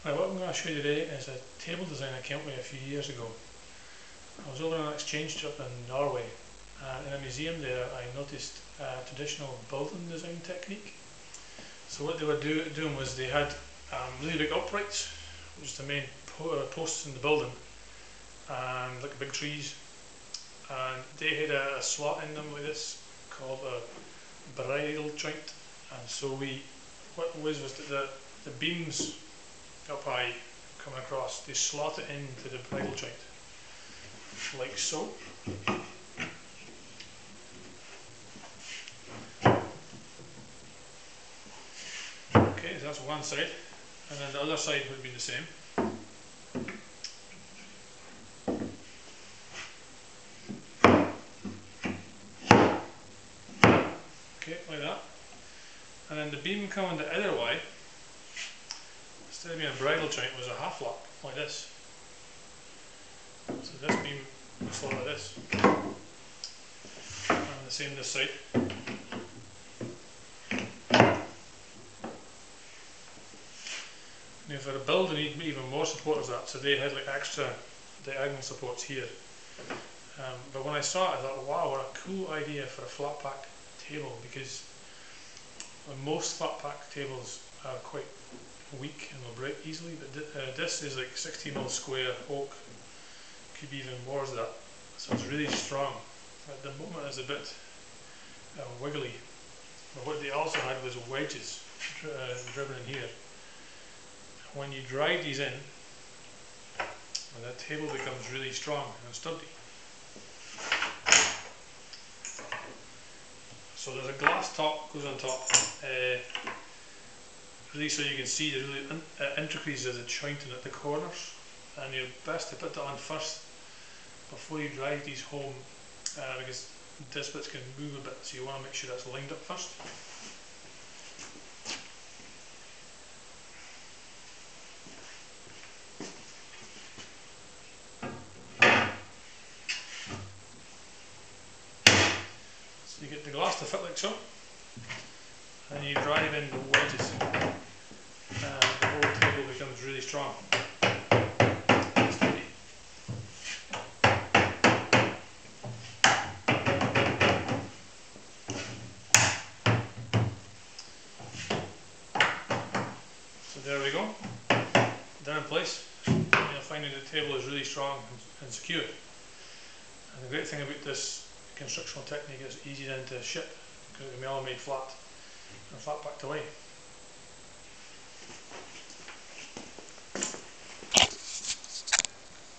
Right, what I'm going to show you today is a table design I came up with a few years ago. I was over on an exchange trip in Norway, and in a museum there I noticed a traditional building design technique. So what they were doing was they had really big uprights, which is the main posts in the building, and like big trees, and they had a slot in them like this called a bridle joint. And so what it was that the beams up high coming across, they slot it into the bridle joint, like so. Okay, so that's one side, and then the other side would be the same. Okay, like that. And then the beam coming the other way, instead of being a bridle joint, was a half lap, like this. So this beam was like this. And the same this side. Now for a building you need even more support as that, so they had like extra diagonal supports here. But when I saw it I thought, wow, what a cool idea for a flat pack table, because most flat pack tables are quite weak and will break easily, but this is like 60mm square oak, could be even more than that, so it's really strong. At the moment it's a bit wiggly, but what they also had was wedges driven in here. When you drive these in, the table becomes really strong and sturdy. So there's a glass top goes on top, really so you can see the really intricacies of the jointing at the corners, and you're best to put that on first before you drive these home, because this bit can move a bit, so you want to make sure that's lined up first. So you get the glass to fit like so, and you drive in the wedges, and the whole table becomes really strong. So there we go, they're in place. You'll find that the table is really strong and secure. And the great thing about this constructional technique is easy then to ship, because it can be all made flat and flat packed away.